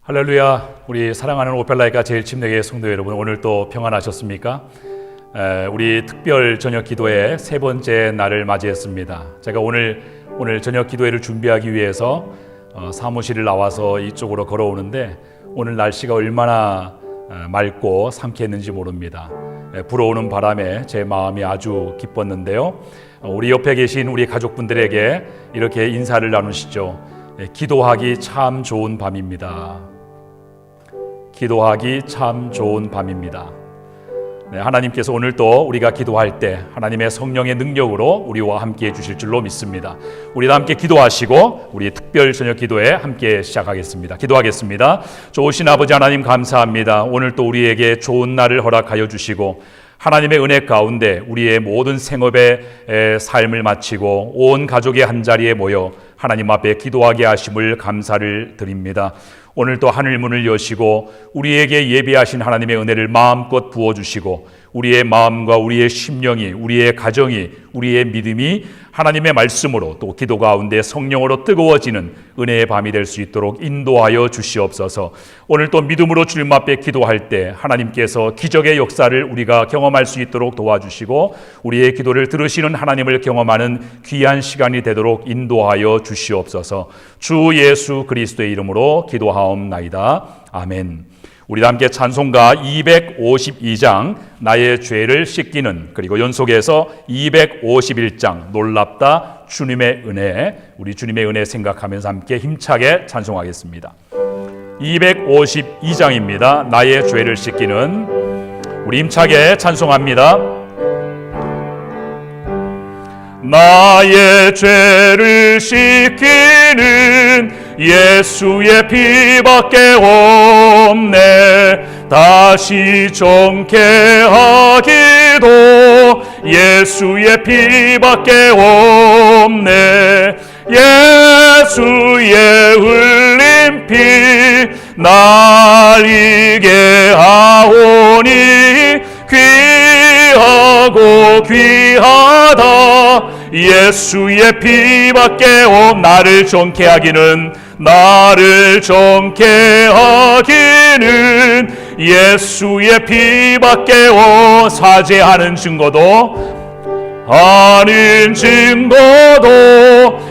할렐루야. 우리 사랑하는 오펠라이카 제일침례교회 성도 여러분, 오늘 또 평안하셨습니까? 우리 특별 저녁 기도회 세 번째 날을 맞이했습니다. 제가 오늘 저녁 기도회를 준비하기 위해서 사무실을 나와서 이쪽으로 걸어오는데 오늘 날씨가 얼마나 맑고 상쾌했는지 모릅니다. 불어오는 바람에 제 마음이 아주 기뻤는데요. 우리 옆에 계신 우리 가족분들에게 이렇게 인사를 나누시죠. 기도하기 참 좋은 밤입니다. 기도하기 참 좋은 밤입니다. 하나님께서 오늘 또 우리가 기도할 때 하나님의 성령의 능력으로 우리와 함께 해주실 줄로 믿습니다. 우리 다 함께 기도하시고 우리 특별 저녁 기도회 함께 시작하겠습니다. 기도하겠습니다. 좋으신 아버지 하나님 감사합니다. 오늘 또 우리에게 좋은 날을 허락하여 주시고 하나님의 은혜 가운데 우리의 모든 생업의 삶을 마치고 온 가족의 한자리에 모여 하나님 앞에 기도하게 하심을 감사를 드립니다. 오늘 또 하늘문을 여시고 우리에게 예비하신 하나님의 은혜를 마음껏 부어주시고 우리의 마음과 우리의 심령이, 우리의 가정이, 우리의 믿음이 하나님의 말씀으로 또 기도 가운데 성령으로 뜨거워지는 은혜의 밤이 될 수 있도록 인도하여 주시옵소서. 오늘 또 믿음으로 주님 앞에 기도할 때 하나님께서 기적의 역사를 우리가 경험할 수 있도록 도와주시고 우리의 기도를 들으시는 하나님을 경험하는 귀한 시간이 되도록 인도하여 주시옵소서. 주 예수 그리스도의 이름으로 기도하옵나이다. 아멘. 우리 다 함께 찬송가 252장 나의 죄를 씻기는, 그리고 연속해서 251장 놀랍다 주님의 은혜, 우리 주님의 은혜 생각하면서 함께 힘차게 찬송하겠습니다. 252장입니다. 나의 죄를 씻기는, 우리 힘차게 찬송합니다. 나의 죄를 씻기는 예수의 피밖에 없네. 다시 정케하기도 예수의 피밖에 없네. 예수의 흘린 피 날 이게 하오니 귀하고 귀하다. 예수의 피밖에 나를 정케 하기는 예수의 피밖에 사죄하는 증거도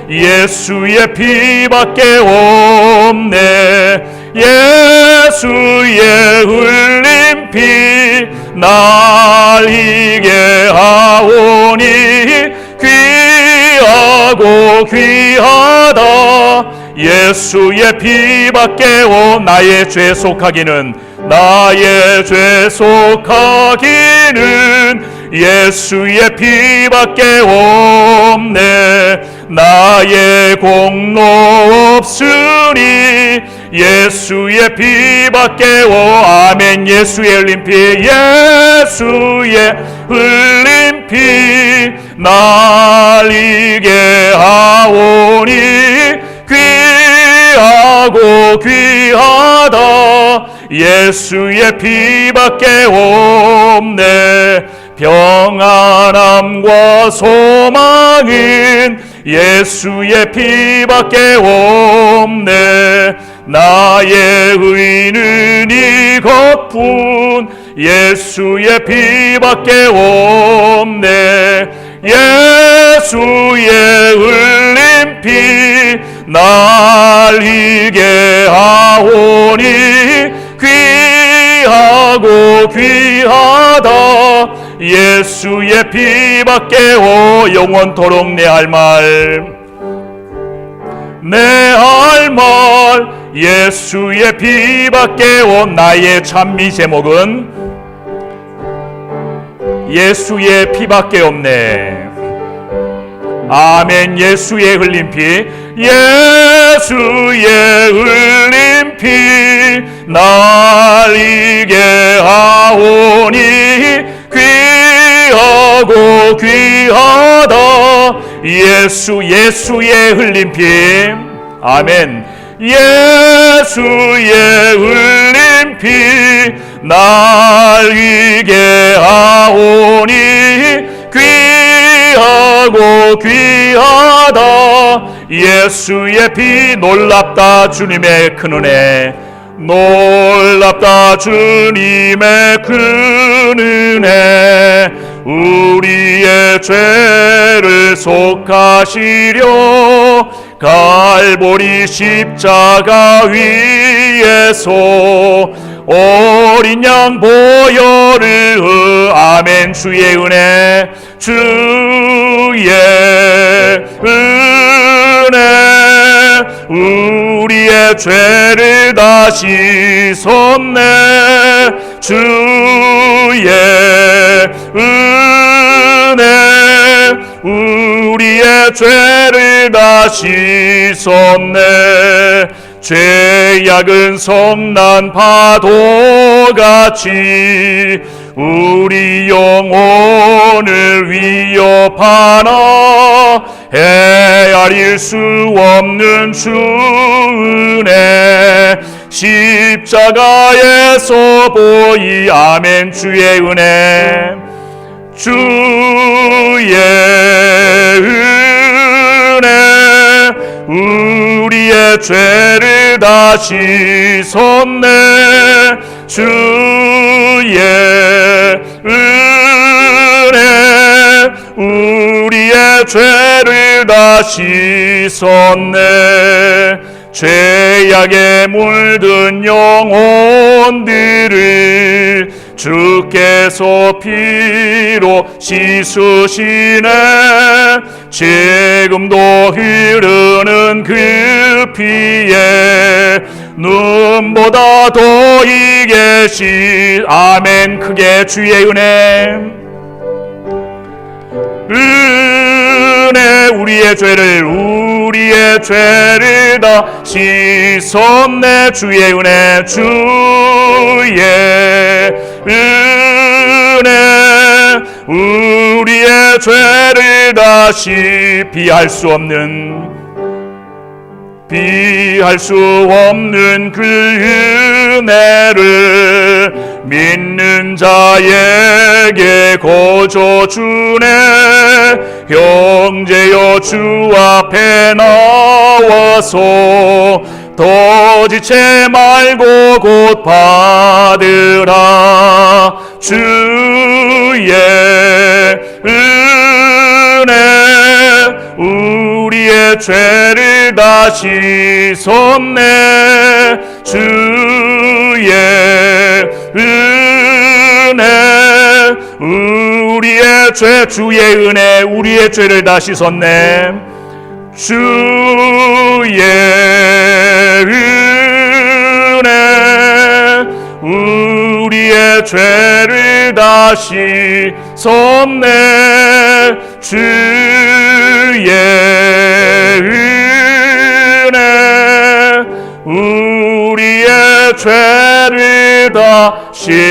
예수의 피밖에 없네. 예수의 흘린 피 날 이게 하오니 귀하고 귀하다. 예수의 피밖에 나의 죄 속하기는 예수의 피밖에 없네. 나의 공로 없으니 예수의 피밖에 아멘. 예수의 흘린 피, 예수의 흘린 피 날 이게 하오니 귀하고 귀하다. 예수의 피밖에 없네. 평안함과 소망은 예수의 피밖에 없네. 나의 의는 이것뿐 예수의 피밖에 없네. 예수의 흘린 피 날 이게 하오니 귀하고 귀하다. 예수의 피밖에 영원토록 내 할 말 예수의 피밖에 나의 찬미 제목은 예수의 피밖에 없네. 아멘. 예수의 흘린 피, 예수의 흘린 피 날 이게 하오니 귀하고 귀하다. 예수의 흘린 피, 아멘. 예수의 흘린 피 날 이게 하오니 귀하고 귀하다. 예수의 피 놀랍다 주님의 큰 은혜, 놀랍다 주님의 큰 은혜, 우리의 죄를 속하시려 갈보리 십자가 위에서 어린 양 보혈을 아멘. 주의 은혜, 주의 은혜, 우리의 죄를 다 씻었네. 주의 은혜, 우리의 죄를 다 씻었네. 죄악은 성난 파도같이 우리 영혼을 위협하나 헤아릴 수 없는 주 은혜, 십자가에서 보이 아멘. 주의 은혜, 주의 은혜, 우리의 죄를 다 씻었네. 주의 은혜, 우리의 죄를 다 씻었네. 죄악에 물든 영혼들을 주께서 피로 씻으시네. 지금도 흐르는 그 피에 눈보다 더 이계시 아멘. 크게 주의 은혜, 은혜, 우리의 죄를 다 씻었네. 주의 은혜, 주의 은혜, 우리의 죄를 다시 비할 수 없는 그 은혜를 믿는 자에게 거저 주네. 형제여, 주 앞에 나와서 더 지체 말고 곧 받으라. 주의 은혜, 우리의 죄를 다 씻었네. 주의 은혜, 우리의 죄, 주의 은혜, 우리의 죄를 다 씻었네. 주의 은혜, 우리의 죄를 다 씻었네. 주의 은혜, 우리의 죄를 다 씻었네.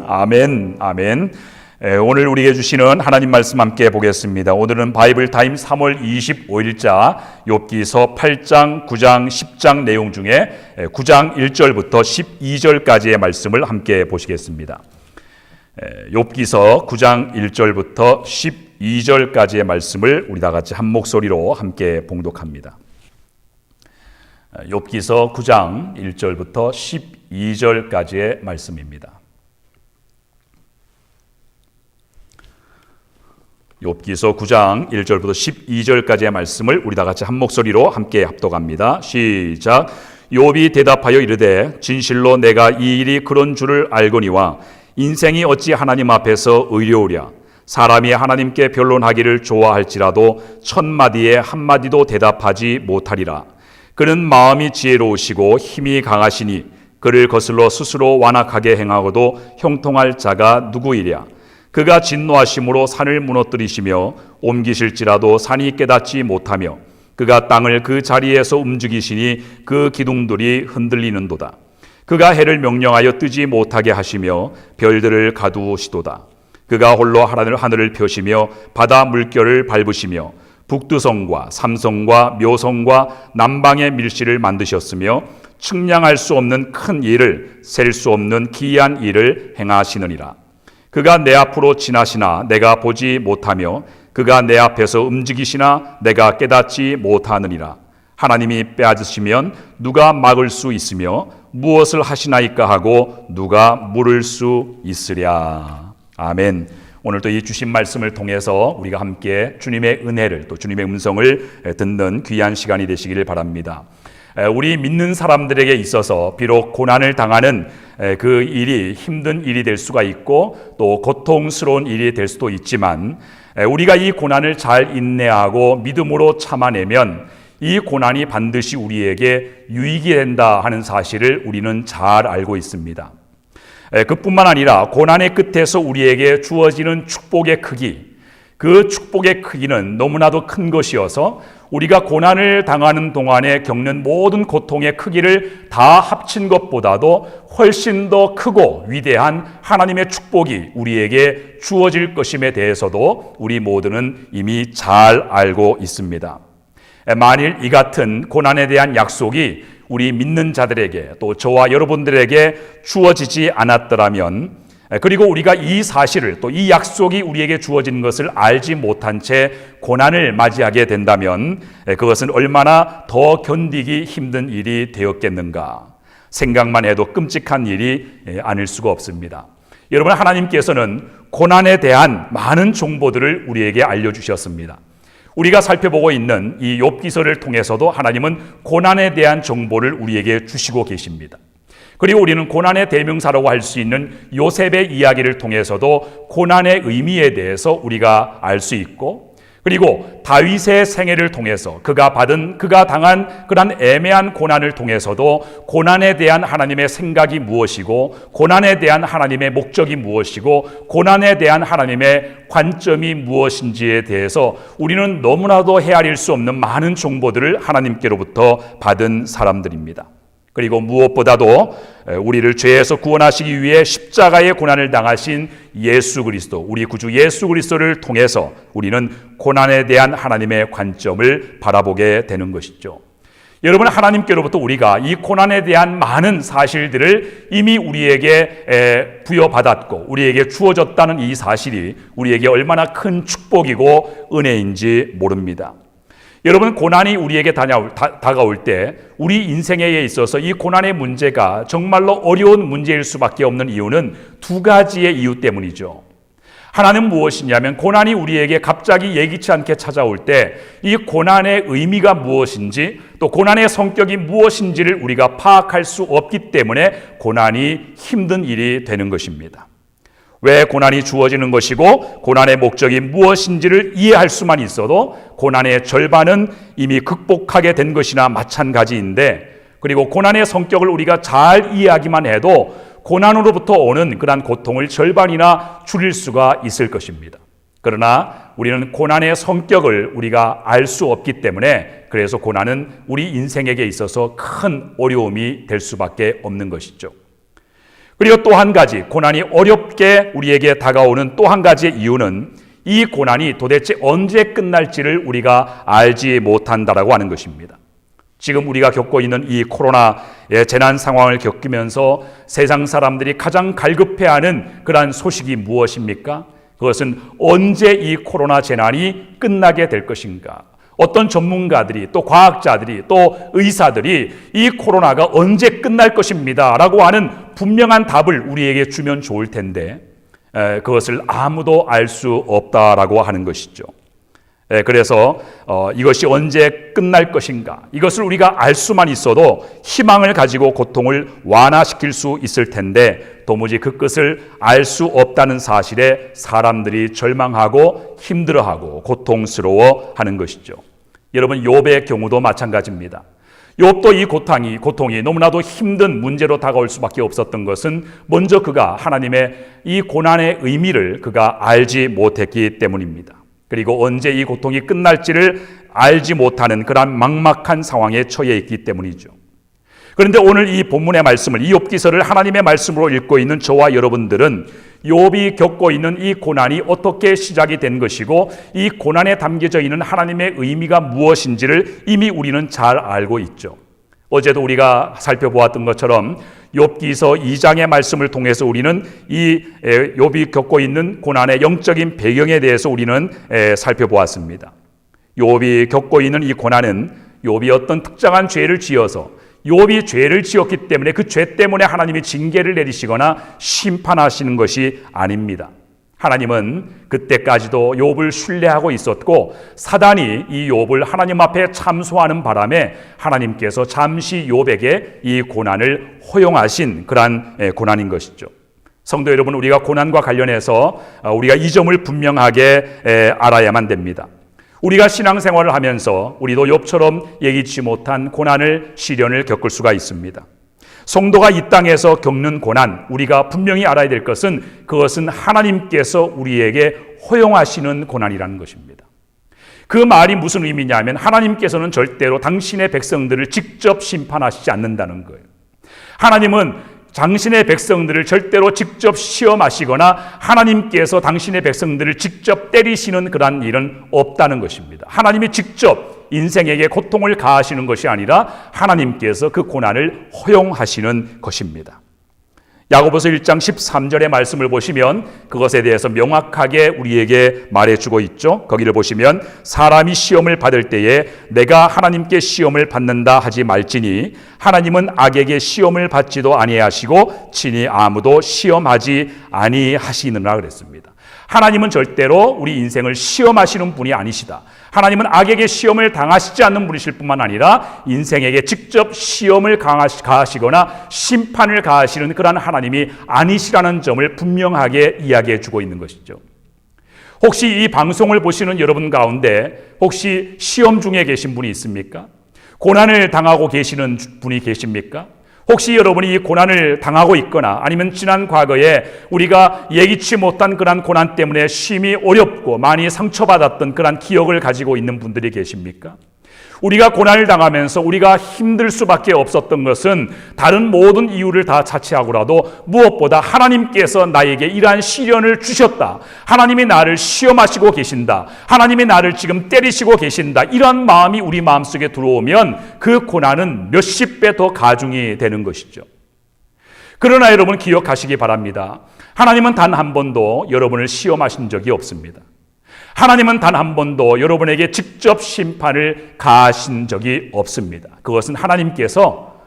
아멘, 아멘. 오늘 우리에게 주시는 하나님 말씀 함께 보겠습니다. 오늘은 바이블 타임 3월 25일자 욥기서 8장, 9장, 10장 내용 중에 9장 1절부터 12절까지의 말씀을 함께 보시겠습니다. 욥기서 9장 1절부터 12절까지의 말씀을 우리 다 같이 한 목소리로 함께 봉독합니다. 욥기서 9장 1절부터 12절까지의 말씀입니다. 욥기서 9장 1절부터 12절까지의 말씀을 우리 다 같이 한 목소리로 함께 합독합니다. 시작. 욥이 대답하여 이르되 진실로 내가 이 일이 그런 줄을 알거니와 인생이 어찌 하나님 앞에서 의로우랴. 사람이 하나님께 변론하기를 좋아할지라도 1000마디에 한마디도 대답하지 못하리라. 그는 마음이 지혜로우시고 힘이 강하시니 그를 거슬러 스스로 완악하게 행하고도 형통할 자가 누구이랴. 그가 진노하심으로 산을 무너뜨리시며 옮기실지라도 산이 깨닫지 못하며 그가 땅을 그 자리에서 움직이시니 그 기둥들이 흔들리는도다. 그가 해를 명령하여 뜨지 못하게 하시며 별들을 가두시도다. 그가 홀로 하늘을 펴시며 바다 물결을 밟으시며 북두성과 삼성과 묘성과 남방의 밀실을 만드셨으며 측량할 수 없는 큰 일을 셀 수 없는 기이한 일을 행하시느니라. 그가 내 앞으로 지나시나 내가 보지 못하며 그가 내 앞에서 움직이시나 내가 깨닫지 못하느니라. 하나님이 빼앗으시면 누가 막을 수 있으며 무엇을 하시나이까 하고 누가 물을 수 있으랴. 아멘. 오늘도 이 주신 말씀을 통해서 우리가 함께 주님의 은혜를 또 주님의 음성을 듣는 귀한 시간이 되시기를 바랍니다. 우리 믿는 사람들에게 있어서 비록 고난을 당하는 그 일이 힘든 일이 될 수가 있고 또 고통스러운 일이 될 수도 있지만 우리가 이 고난을 잘 인내하고 믿음으로 참아내면 이 고난이 반드시 우리에게 유익이 된다 하는 사실을 우리는 잘 알고 있습니다. 그뿐만 아니라 고난의 끝에서 우리에게 주어지는 축복의 크기, 그 축복의 크기는 너무나도 큰 것이어서 우리가 고난을 당하는 동안에 겪는 모든 고통의 크기를 다 합친 것보다도 훨씬 더 크고 위대한 하나님의 축복이 우리에게 주어질 것임에 대해서도 우리 모두는 이미 잘 알고 있습니다. 만일 이 같은 고난에 대한 약속이 우리 믿는 자들에게 또 저와 여러분들에게 주어지지 않았더라면, 그리고 우리가 이 사실을 또 이 약속이 우리에게 주어진 것을 알지 못한 채 고난을 맞이하게 된다면 그것은 얼마나 더 견디기 힘든 일이 되었겠는가. 생각만 해도 끔찍한 일이 아닐 수가 없습니다. 여러분, 하나님께서는 고난에 대한 많은 정보들을 우리에게 알려주셨습니다. 우리가 살펴보고 있는 이 욥기서를 통해서도 하나님은 고난에 대한 정보를 우리에게 주시고 계십니다. 그리고 우리는 고난의 대명사라고 할 수 있는 요셉의 이야기를 통해서도 고난의 의미에 대해서 우리가 알 수 있고, 그리고 다윗의 생애를 통해서 그가 당한 그런 애매한 고난을 통해서도 고난에 대한 하나님의 생각이 무엇이고, 고난에 대한 하나님의 목적이 무엇이고, 고난에 대한 하나님의 관점이 무엇인지에 대해서 우리는 너무나도 헤아릴 수 없는 많은 정보들을 하나님께로부터 받은 사람들입니다. 그리고 무엇보다도 우리를 죄에서 구원하시기 위해 십자가의 고난을 당하신 예수 그리스도, 우리 구주 예수 그리스도를 통해서 우리는 고난에 대한 하나님의 관점을 바라보게 되는 것이죠. 여러분, 하나님께로부터 우리가 이 고난에 대한 많은 사실들을 이미 우리에게 부여받았고 우리에게 주어졌다는 이 사실이 우리에게 얼마나 큰 축복이고 은혜인지 모릅니다. 여러분, 고난이 우리에게 다가올 때 우리 인생에 있어서 이 고난의 문제가 정말로 어려운 문제일 수밖에 없는 이유는 두 가지의 이유 때문이죠. 하나는 무엇이냐면, 고난이 우리에게 갑자기 예기치 않게 찾아올 때 이 고난의 의미가 무엇인지 또 고난의 성격이 무엇인지를 우리가 파악할 수 없기 때문에 고난이 힘든 일이 되는 것입니다. 왜 고난이 주어지는 것이고 고난의 목적이 무엇인지를 이해할 수만 있어도 고난의 절반은 이미 극복하게 된 것이나 마찬가지인데, 그리고 고난의 성격을 우리가 잘 이해하기만 해도 고난으로부터 오는 그러한 고통을 절반이나 줄일 수가 있을 것입니다. 그러나 우리는 고난의 성격을 우리가 알 수 없기 때문에 그래서 고난은 우리 인생에게 있어서 큰 어려움이 될 수밖에 없는 것이죠. 그리고 또 한 가지, 고난이 어렵게 우리에게 다가오는 또 한 가지의 이유는 이 고난이 도대체 언제 끝날지를 우리가 알지 못한다라고 하는 것입니다. 지금 우리가 겪고 있는 이 코로나의 재난 상황을 겪으면서 세상 사람들이 가장 갈급해하는 그러한 소식이 무엇입니까? 그것은 언제 이 코로나 재난이 끝나게 될 것인가? 어떤 전문가들이 또 과학자들이 또 의사들이 이 코로나가 언제 끝날 것입니다 라고 하는 분명한 답을 우리에게 주면 좋을 텐데 그것을 아무도 알 수 없다라고 하는 것이죠. 그래서 이것이 언제 끝날 것인가, 이것을 우리가 알 수만 있어도 희망을 가지고 고통을 완화시킬 수 있을 텐데 도무지 그 끝을 알 수 없다는 사실에 사람들이 절망하고 힘들어하고 고통스러워하는 것이죠. 여러분, 욥의 경우도 마찬가지입니다. 욥도 이 고통이 너무나도 힘든 문제로 다가올 수밖에 없었던 것은 먼저 그가 하나님의 이 고난의 의미를 그가 알지 못했기 때문입니다. 그리고 언제 이 고통이 끝날지를 알지 못하는 그러한 막막한 상황에 처해 있기 때문이죠. 그런데 오늘 이 본문의 말씀을, 이 욥기서를 하나님의 말씀으로 읽고 있는 저와 여러분들은 욥이 겪고 있는 이 고난이 어떻게 시작이 된 것이고 이 고난에 담겨져 있는 하나님의 의미가 무엇인지를 이미 우리는 잘 알고 있죠. 어제도 우리가 살펴보았던 것처럼 욥기서 2장의 말씀을 통해서 우리는 이 욥이 겪고 있는 고난의 영적인 배경에 대해서 우리는 살펴보았습니다. 욥이 겪고 있는 이 고난은 욥이 어떤 특정한 죄를 지어서 욥이 죄를 지었기 때문에 그 죄 때문에 하나님이 징계를 내리시거나 심판하시는 것이 아닙니다. 하나님은 그때까지도 욥을 신뢰하고 있었고 사단이 이 욥을 하나님 앞에 참소하는 바람에 하나님께서 잠시 욥에게 이 고난을 허용하신 그러한 고난인 것이죠. 성도 여러분, 우리가 고난과 관련해서 우리가 이 점을 분명하게 알아야만 됩니다. 우리가 신앙생활을 하면서 우리도 욥처럼 예기치 못한 고난을 시련을 겪을 수가 있습니다. 성도가 이 땅에서 겪는 고난, 우리가 분명히 알아야 될 것은 그것은 하나님께서 우리에게 허용하시는 고난이라는 것입니다. 그 말이 무슨 의미냐면 하나님께서는 절대로 당신의 백성들을 직접 심판하시지 않는다는 거예요. 하나님은 당신의 백성들을 절대로 직접 시험하시거나 하나님께서 당신의 백성들을 직접 때리시는 그런 일은 없다는 것입니다. 하나님이 직접 인생에게 고통을 가하시는 것이 아니라 하나님께서 그 고난을 허용하시는 것입니다. 야고보서 1장 13절의 말씀을 보시면 그것에 대해서 명확하게 우리에게 말해주고 있죠. 거기를 보시면 사람이 시험을 받을 때에 내가 하나님께 시험을 받는다 하지 말지니 하나님은 악에게 시험을 받지도 아니하시고 친히 아무도 시험하지 아니하시느라 그랬습니다. 하나님은 절대로 우리 인생을 시험하시는 분이 아니시다. 하나님은 악에게 시험을 당하시지 않는 분이실 뿐만 아니라 인생에게 직접 시험을 가하시거나 심판을 가하시는 그러한 하나님이 아니시라는 점을 분명하게 이야기해 주고 있는 것이죠. 혹시 이 방송을 보시는 여러분 가운데 혹시 시험 중에 계신 분이 있습니까? 고난을 당하고 계시는 분이 계십니까? 혹시 여러분이 이 고난을 당하고 있거나 아니면 지난 과거에 우리가 예기치 못한 그런 고난 때문에 심히 어렵고 많이 상처받았던 그런 기억을 가지고 있는 분들이 계십니까? 우리가 고난을 당하면서 우리가 힘들 수밖에 없었던 것은 다른 모든 이유를 다 차치하고라도 무엇보다 하나님께서 나에게 이러한 시련을 주셨다. 하나님이 나를 시험하시고 계신다. 하나님이 나를 지금 때리시고 계신다. 이런 마음이 우리 마음속에 들어오면 그 고난은 몇십 배 더 가중이 되는 것이죠. 그러나 여러분 기억하시기 바랍니다. 하나님은 단 한 번도 여러분을 시험하신 적이 없습니다. 하나님은 단 한 번도 여러분에게 직접 심판을 가하신 적이 없습니다. 그것은 하나님께서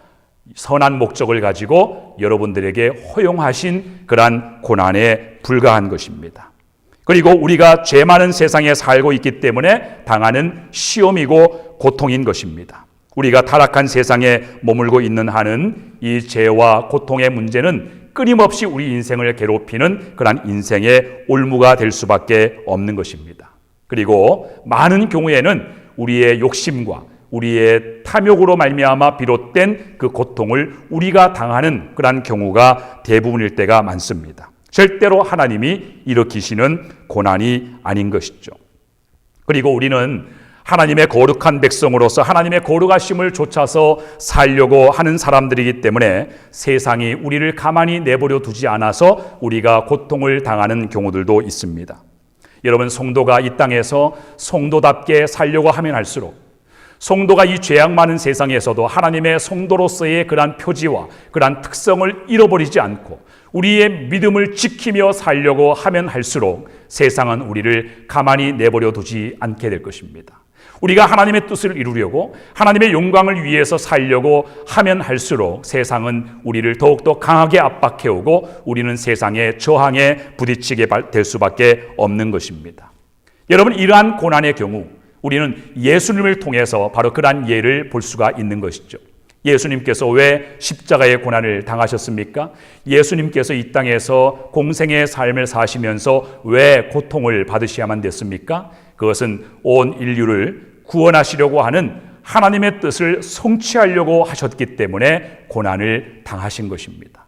선한 목적을 가지고 여러분들에게 허용하신 그러한 고난에 불과한 것입니다. 그리고 우리가 죄 많은 세상에 살고 있기 때문에 당하는 시험이고 고통인 것입니다. 우리가 타락한 세상에 머물고 있는 한은 이 죄와 고통의 문제는 끊임없이 우리 인생을 괴롭히는 그런 인생의 올무가 될 수밖에 없는 것입니다. 그리고 많은 경우에는 우리의 욕심과 우리의 탐욕으로 말미암아 비롯된 그 고통을 우리가 당하는 그런 경우가 대부분일 때가 많습니다. 절대로 하나님이 일으키시는 고난이 아닌 것이죠. 그리고 우리는 하나님의 거룩한 백성으로서 하나님의 거룩하심을 좇아서 살려고 하는 사람들이기 때문에 세상이 우리를 가만히 내버려 두지 않아서 우리가 고통을 당하는 경우들도 있습니다. 여러분, 성도가 이 땅에서 성도답게 살려고 하면 할수록 성도가 이 죄악 많은 세상에서도 하나님의 성도로서의 그러한 표지와 그러한 특성을 잃어버리지 않고 우리의 믿음을 지키며 살려고 하면 할수록 세상은 우리를 가만히 내버려 두지 않게 될 것입니다. 우리가 하나님의 뜻을 이루려고 하나님의 영광을 위해서 살려고 하면 할수록 세상은 우리를 더욱더 강하게 압박해오고 우리는 세상의 저항에 부딪히게 될 수밖에 없는 것입니다. 여러분, 이러한 고난의 경우 우리는 예수님을 통해서 바로 그러한 예를 볼 수가 있는 것이죠. 예수님께서 왜 십자가의 고난을 당하셨습니까? 예수님께서 이 땅에서 공생의 삶을 사시면서 왜 고통을 받으셔야만 됐습니까? 그것은 온 인류를 구원하시려고 하는 하나님의 뜻을 성취하려고 하셨기 때문에 고난을 당하신 것입니다.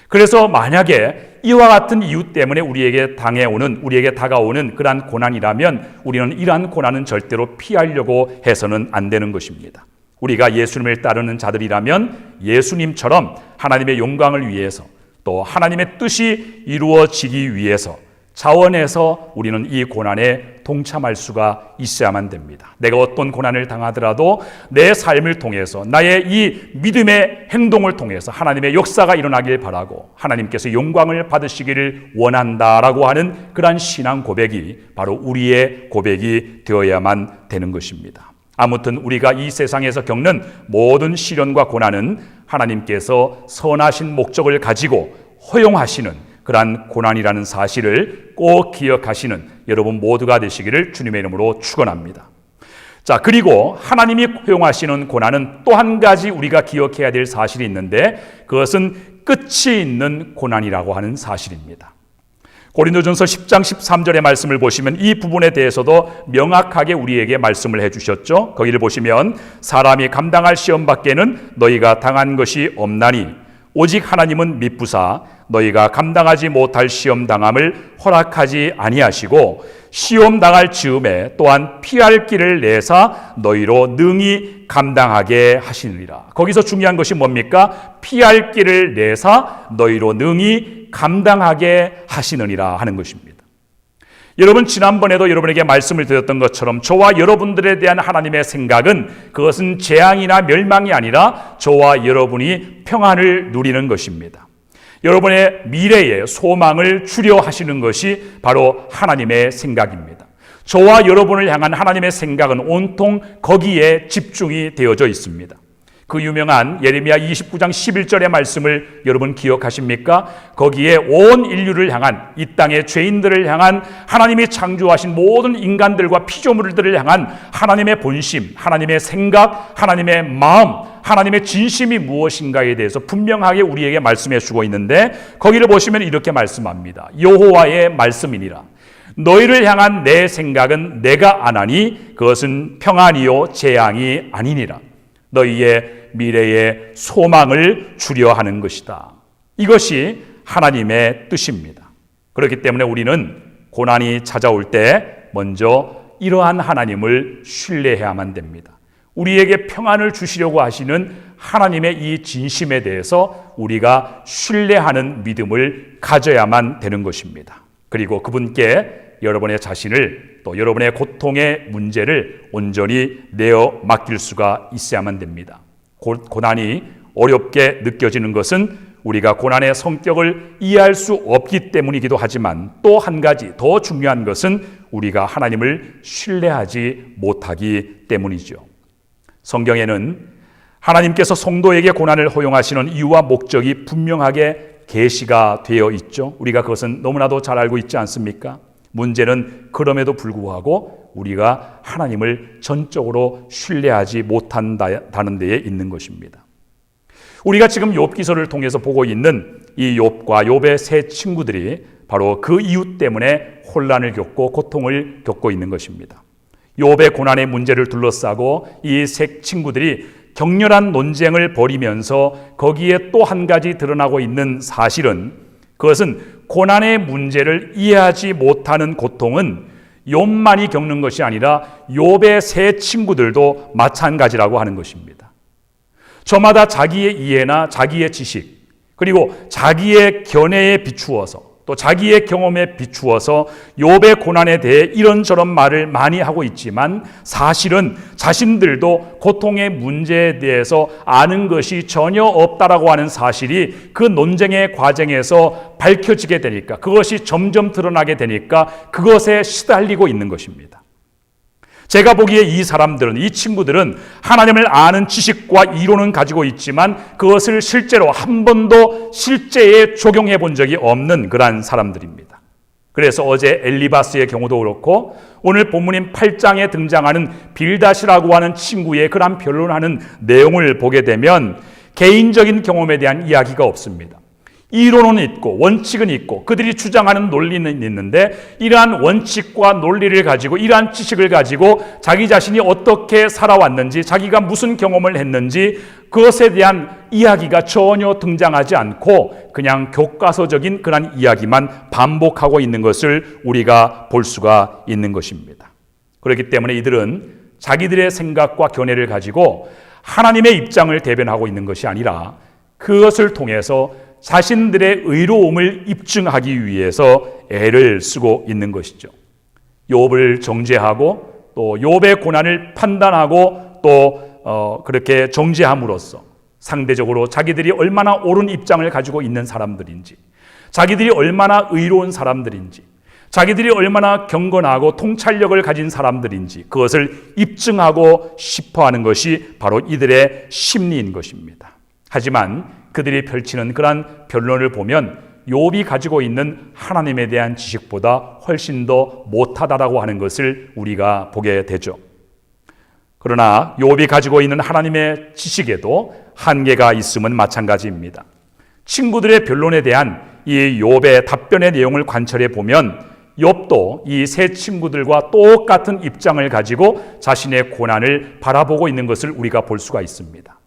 그래서 만약에 이와 같은 이유 때문에 우리에게 다가오는 그러한 고난이라면 우리는 이러한 고난은 절대로 피하려고 해서는 안 되는 것입니다. 우리가 예수님을 따르는 자들이라면 예수님처럼 하나님의 영광을 위해서 또 하나님의 뜻이 이루어지기 위해서 차원에서 우리는 이 고난에 동참할 수가 있어야만 됩니다. 내가 어떤 고난을 당하더라도 내 삶을 통해서 나의 이 믿음의 행동을 통해서 하나님의 역사가 일어나길 바라고 하나님께서 영광을 받으시기를 원한다라고 하는 그러한 신앙 고백이 바로 우리의 고백이 되어야만 되는 것입니다. 아무튼 우리가 이 세상에서 겪는 모든 시련과 고난은 하나님께서 선하신 목적을 가지고 허용하시는 그러한 고난이라는 사실을 꼭 기억하시는 여러분 모두가 되시기를 주님의 이름으로 축원합니다. 자, 그리고 하나님이 허용하시는 고난은 또 한 가지 우리가 기억해야 될 사실이 있는데 그것은 끝이 있는 고난이라고 하는 사실입니다. 고린도전서 10장 13절의 말씀을 보시면 이 부분에 대해서도 명확하게 우리에게 말씀을 해주셨죠. 거기를 보시면 사람이 감당할 시험 밖에는 너희가 당한 것이 없나니 오직 하나님은 미쁘사 너희가 감당하지 못할 시험 당함을 허락하지 아니하시고 시험 당할 즈음에 또한 피할 길을 내사 너희로 능히 감당하게 하시느니라. 거기서 중요한 것이 뭡니까? 피할 길을 내사 너희로 능히 감당하게 하시느니라 하는 것입니다. 여러분, 지난번에도 여러분에게 말씀을 드렸던 것처럼 저와 여러분들에 대한 하나님의 생각은 그것은 재앙이나 멸망이 아니라 저와 여러분이 평안을 누리는 것입니다. 여러분의 미래에 소망을 주려 하시는 것이 바로 하나님의 생각입니다. 저와 여러분을 향한 하나님의 생각은 온통 거기에 집중이 되어져 있습니다. 그 유명한 예레미야 29장 11절의 말씀을 여러분 기억하십니까? 거기에 온 인류를 향한, 이 땅의 죄인들을 향한, 하나님이 창조하신 모든 인간들과 피조물들을 향한 하나님의 본심, 하나님의 생각, 하나님의 마음, 하나님의 진심이 무엇인가에 대해서 분명하게 우리에게 말씀해 주고 있는데 거기를 보시면 이렇게 말씀합니다. 여호와의 말씀이니라. 너희를 향한 내 생각은 내가 아나니 그것은 평안이요 재앙이 아니니라. 너희의 미래에 소망을 주려 하는 것이다. 이것이 하나님의 뜻입니다. 그렇기 때문에 우리는 고난이 찾아올 때 먼저 이러한 하나님을 신뢰해야만 됩니다. 우리에게 평안을 주시려고 하시는 하나님의 이 진심에 대해서 우리가 신뢰하는 믿음을 가져야만 되는 것입니다. 그리고 그분께 여러분의 자신을 또 여러분의 고통의 문제를 온전히 내어 맡길 수가 있어야만 됩니다. 고난이 어렵게 느껴지는 것은 우리가 고난의 성격을 이해할 수 없기 때문이기도 하지만 또 한 가지 더 중요한 것은 우리가 하나님을 신뢰하지 못하기 때문이죠. 성경에는 하나님께서 성도에게 고난을 허용하시는 이유와 목적이 분명하게 계시가 되어 있죠. 우리가 그것은 너무나도 잘 알고 있지 않습니까? 문제는 그럼에도 불구하고 우리가 하나님을 전적으로 신뢰하지 못한다는 데에 있는 것입니다. 우리가 지금 욥기서를 통해서 보고 있는 이 욥과 욥의 세 친구들이 바로 그 이유 때문에 혼란을 겪고 고통을 겪고 있는 것입니다. 욥의 고난의 문제를 둘러싸고 이 세 친구들이 격렬한 논쟁을 벌이면서 거기에 또 한 가지 드러나고 있는 사실은 그것은 고난의 문제를 이해하지 못하는 고통은 욥만이 겪는 것이 아니라 욥의 세 친구들도 마찬가지라고 하는 것입니다. 저마다 자기의 이해나 자기의 지식 그리고 자기의 견해에 비추어서 또 자기의 경험에 비추어서 욥의 고난에 대해 이런저런 말을 많이 하고 있지만 사실은 자신들도 고통의 문제에 대해서 아는 것이 전혀 없다라고 하는 사실이 그 논쟁의 과정에서 밝혀지게 되니까 그것이 점점 드러나게 되니까 그것에 시달리고 있는 것입니다. 제가 보기에 이 사람들은, 이 친구들은 하나님을 아는 지식과 이론은 가지고 있지만 그것을 실제로 한 번도 실제에 적용해 본 적이 없는 그러한 사람들입니다. 그래서 어제 엘리바스의 경우도 그렇고 오늘 본문인 8장에 등장하는 빌닷이라고 하는 친구의 그러한 변론하는 내용을 보게 되면 개인적인 경험에 대한 이야기가 없습니다. 이론은 있고 원칙은 있고 그들이 주장하는 논리는 있는데 이러한 원칙과 논리를 가지고 이러한 지식을 가지고 자기 자신이 어떻게 살아왔는지 자기가 무슨 경험을 했는지 그것에 대한 이야기가 전혀 등장하지 않고 그냥 교과서적인 그런 이야기만 반복하고 있는 것을 우리가 볼 수가 있는 것입니다. 그렇기 때문에 이들은 자기들의 생각과 견해를 가지고 하나님의 입장을 대변하고 있는 것이 아니라 그것을 통해서 자신들의 의로움을 입증하기 위해서 애를 쓰고 있는 것이죠. 욥을 정죄하고 또 욥의 고난을 판단하고 또 그렇게 정죄함으로써 상대적으로 자기들이 얼마나 옳은 입장을 가지고 있는 사람들인지, 자기들이 얼마나 의로운 사람들인지, 자기들이 얼마나 경건하고 통찰력을 가진 사람들인지 그것을 입증하고 싶어하는 것이 바로 이들의 심리인 것입니다. 하지만 그들이 펼치는 그러한 변론을 보면 욥이 가지고 있는 하나님에 대한 지식보다 훨씬 더 못하다라고 하는 것을 우리가 보게 되죠. 그러나 욥이 가지고 있는 하나님의 지식에도 한계가 있음은 마찬가지입니다. 친구들의 변론에 대한 이 욥의 답변의 내용을 관찰해 보면 욥도 이 세 친구들과 똑같은 입장을 가지고 자신의 고난을 바라보고 있는 것을 우리가 볼 수가 있습니다.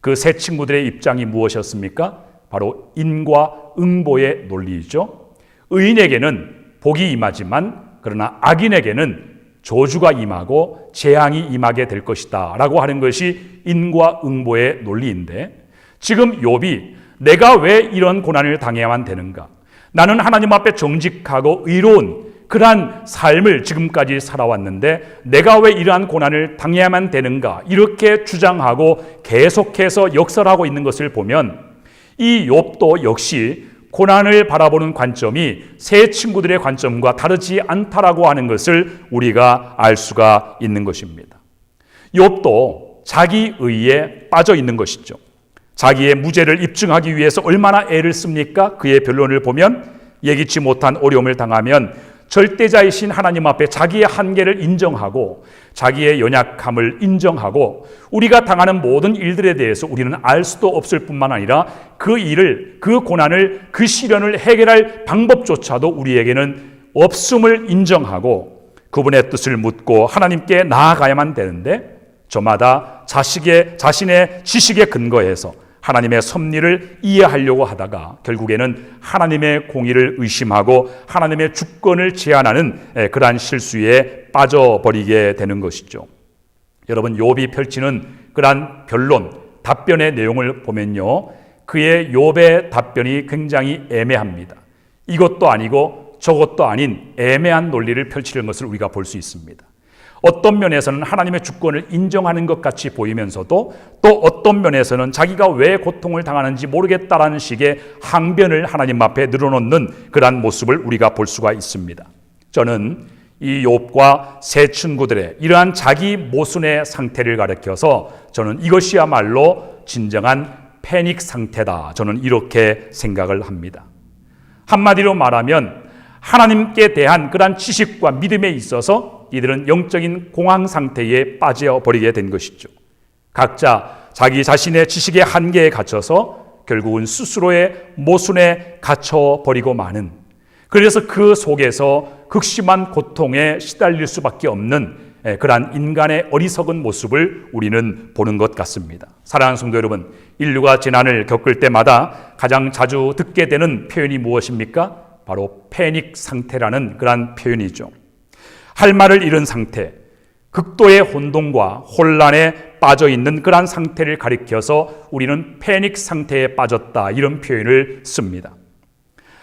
그 세 친구들의 입장이 무엇이었습니까? 바로 인과 응보의 논리이죠. 의인에게는 복이 임하지만 그러나 악인에게는 저주가 임하고 재앙이 임하게 될 것이다 라고 하는 것이 인과 응보의 논리인데, 지금 욥이 내가 왜 이런 고난을 당해야만 되는가? 나는 하나님 앞에 정직하고 의로운 그러한 삶을 지금까지 살아왔는데 내가 왜 이러한 고난을 당해야만 되는가? 이렇게 주장하고 계속해서 역설하고 있는 것을 보면 이 욥도 역시 고난을 바라보는 관점이 세 친구들의 관점과 다르지 않다라고 하는 것을 우리가 알 수가 있는 것입니다. 욥도 자기 의에 빠져 있는 것이죠. 자기의 무죄를 입증하기 위해서 얼마나 애를 씁니까? 그의 변론을 보면 예기치 못한 어려움을 당하면 절대자이신 하나님 앞에 자기의 한계를 인정하고 자기의 연약함을 인정하고 우리가 당하는 모든 일들에 대해서 우리는 알 수도 없을 뿐만 아니라 그 일을, 그 고난을, 그 시련을 해결할 방법조차도 우리에게는 없음을 인정하고 그분의 뜻을 묻고 하나님께 나아가야만 되는데 저마다 자신의 지식에 근거해서 하나님의 섭리를 이해하려고 하다가 결국에는 하나님의 공의를 의심하고 하나님의 주권을 제한하는 그러한 실수에 빠져버리게 되는 것이죠. 여러분, 욥이 펼치는 그러한 변론, 답변의 내용을 보면요, 그의 욥의 답변이 굉장히 애매합니다. 이것도 아니고 저것도 아닌 애매한 논리를 펼치는 것을 우리가 볼 수 있습니다. 어떤 면에서는 하나님의 주권을 인정하는 것 같이 보이면서도 또 어떤 면에서는 자기가 왜 고통을 당하는지 모르겠다라는 식의 항변을 하나님 앞에 늘어놓는 그러한 모습을 우리가 볼 수가 있습니다. 저는 이 욥과 세 친구들의 이러한 자기 모순의 상태를 가리켜서 저는 이것이야말로 진정한 패닉 상태다, 저는 이렇게 생각을 합니다. 한마디로 말하면 하나님께 대한 그러한 지식과 믿음에 있어서 이들은 영적인 공황 상태에 빠져버리게 된 것이죠. 각자 자기 자신의 지식의 한계에 갇혀서 결국은 스스로의 모순에 갇혀버리고 마는, 그래서 그 속에서 극심한 고통에 시달릴 수밖에 없는 그러한 인간의 어리석은 모습을 우리는 보는 것 같습니다. 사랑하는 성도 여러분, 인류가 재난을 겪을 때마다 가장 자주 듣게 되는 표현이 무엇입니까? 바로 패닉 상태라는 그러한 표현이죠. 할 말을 잃은 상태, 극도의 혼돈과 혼란에 빠져 있는 그러한 상태를 가리켜서 우리는 패닉 상태에 빠졌다, 이런 표현을 씁니다.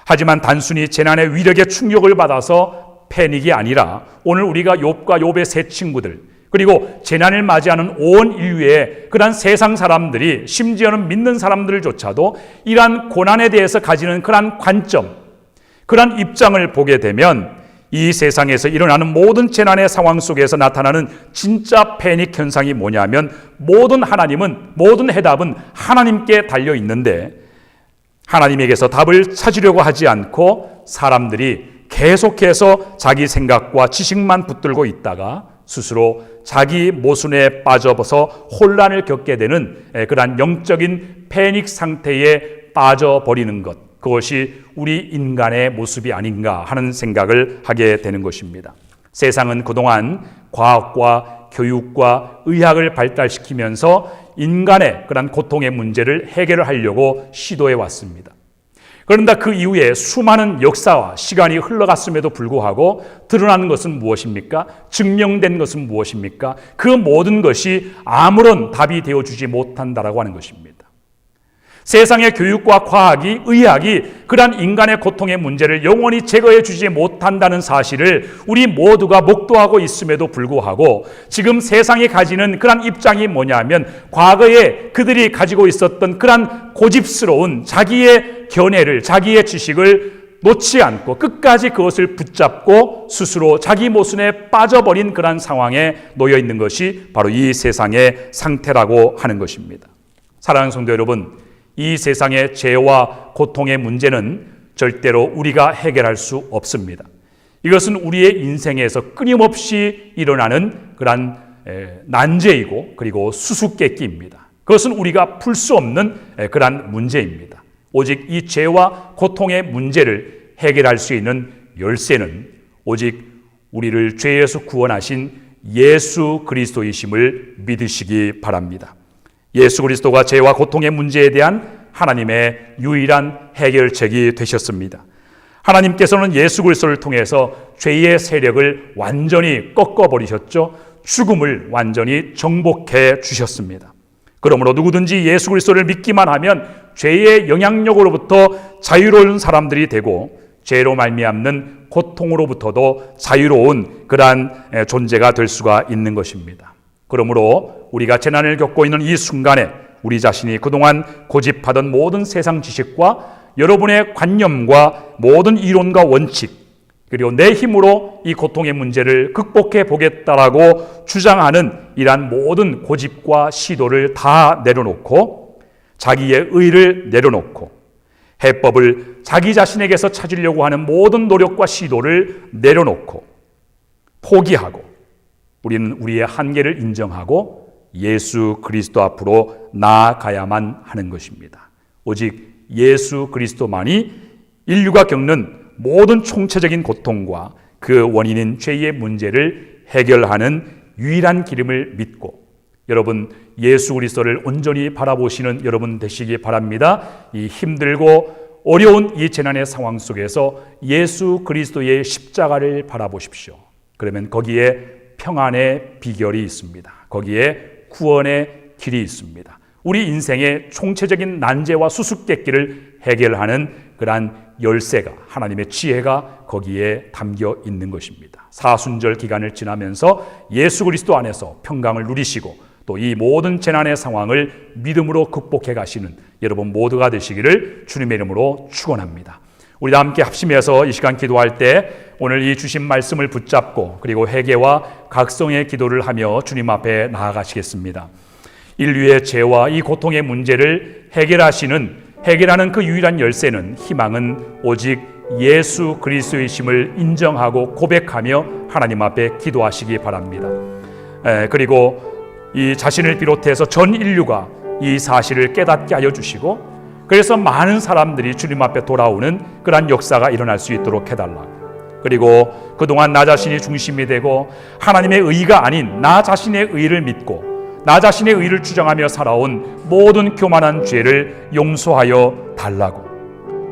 하지만 단순히 재난의 위력에 충격을 받아서 패닉이 아니라 오늘 우리가 욥과 욥의 세 친구들, 그리고 재난을 맞이하는 온 인류의 그러한 세상 사람들이, 심지어는 믿는 사람들조차도 이러한 고난에 대해서 가지는 그러한 관점, 그러한 입장을 보게 되면 이 세상에서 일어나는 모든 재난의 상황 속에서 나타나는 진짜 패닉 현상이 뭐냐면 모든 해답은 하나님께 달려 있는데 하나님에게서 답을 찾으려고 하지 않고 사람들이 계속해서 자기 생각과 지식만 붙들고 있다가 스스로 자기 모순에 빠져서 혼란을 겪게 되는 그러한 영적인 패닉 상태에 빠져버리는 것, 그것이 우리 인간의 모습이 아닌가 하는 생각을 하게 되는 것입니다. 세상은 그동안 과학과 교육과 의학을 발달시키면서 인간의 그런 고통의 문제를 해결하려고 시도해 왔습니다. 그런데 그 이후에 수많은 역사와 시간이 흘러갔음에도 불구하고 드러나는 것은 무엇입니까? 증명된 것은 무엇입니까? 그 모든 것이 아무런 답이 되어주지 못한다라고 하는 것입니다. 세상의 교육과 과학이, 의학이 그러한 인간의 고통의 문제를 영원히 제거해 주지 못한다는 사실을 우리 모두가 목도하고 있음에도 불구하고 지금 세상이 가지는 그러한 입장이 뭐냐면 과거에 그들이 가지고 있었던 그러한 고집스러운 자기의 견해를, 자기의 지식을 놓지 않고 끝까지 그것을 붙잡고 스스로 자기 모순에 빠져버린 그러한 상황에 놓여 있는 것이 바로 이 세상의 상태라고 하는 것입니다. 사랑하는 성도 여러분, 이 세상의 죄와 고통의 문제는 절대로 우리가 해결할 수 없습니다. 이것은 우리의 인생에서 끊임없이 일어나는 그러한 난제이고 그리고 수수께끼입니다. 그것은 우리가 풀 수 없는 그러한 문제입니다. 오직 이 죄와 고통의 문제를 해결할 수 있는 열쇠는 오직 우리를 죄에서 구원하신 예수 그리스도이심을 믿으시기 바랍니다. 예수 그리스도가 죄와 고통의 문제에 대한 하나님의 유일한 해결책이 되셨습니다. 하나님께서는 예수 그리스도를 통해서 죄의 세력을 완전히 꺾어버리셨죠. 죽음을 완전히 정복해 주셨습니다. 그러므로 누구든지 예수 그리스도를 믿기만 하면 죄의 영향력으로부터 자유로운 사람들이 되고 죄로 말미암는 고통으로부터도 자유로운 그러한 존재가 될 수가 있는 것입니다. 그러므로 우리가 재난을 겪고 있는 이 순간에 우리 자신이 그동안 고집하던 모든 세상 지식과 여러분의 관념과 모든 이론과 원칙 그리고 내 힘으로 이 고통의 문제를 극복해 보겠다라고 주장하는 이러한 모든 고집과 시도를 다 내려놓고 자기의 의를 내려놓고 해법을 자기 자신에게서 찾으려고 하는 모든 노력과 시도를 내려놓고 포기하고 우리는 우리의 한계를 인정하고 예수 그리스도 앞으로 나아가야만 하는 것입니다. 오직 예수 그리스도만이 인류가 겪는 모든 총체적인 고통과 그 원인인 죄의 문제를 해결하는 유일한 길임을 믿고 여러분 예수 그리스도를 온전히 바라보시는 여러분 되시기 바랍니다. 이 힘들고 어려운 이 재난의 상황 속에서 예수 그리스도의 십자가를 바라보십시오. 그러면 거기에 평안의 비결이 있습니다. 거기에 구원의 길이 있습니다. 우리 인생의 총체적인 난제와 수수께끼를 해결하는 그러한 열쇠가 하나님의 지혜가 거기에 담겨 있는 것입니다. 사순절 기간을 지나면서 예수 그리스도 안에서 평강을 누리시고 또 이 모든 재난의 상황을 믿음으로 극복해 가시는 여러분 모두가 되시기를 주님의 이름으로 축원합니다. 우리 다 함께 합심해서 이 시간 기도할 때 오늘 이 주신 말씀을 붙잡고 그리고 회개와 각성의 기도를 하며 주님 앞에 나아가시겠습니다. 인류의 죄와 이 고통의 문제를 해결하는 그 유일한 열쇠는 희망은 오직 예수 그리스도이심을 인정하고 고백하며 하나님 앞에 기도하시기 바랍니다. 그리고 이 자신을 비롯해서 전 인류가 이 사실을 깨닫게 하여 주시고 그래서 많은 사람들이 주님 앞에 돌아오는 그러한 역사가 일어날 수 있도록 해달라. 그리고 그동안 나 자신이 중심이 되고 하나님의 의가 아닌 나 자신의 의를 믿고 나 자신의 의를 주장하며 살아온 모든 교만한 죄를 용서하여 달라고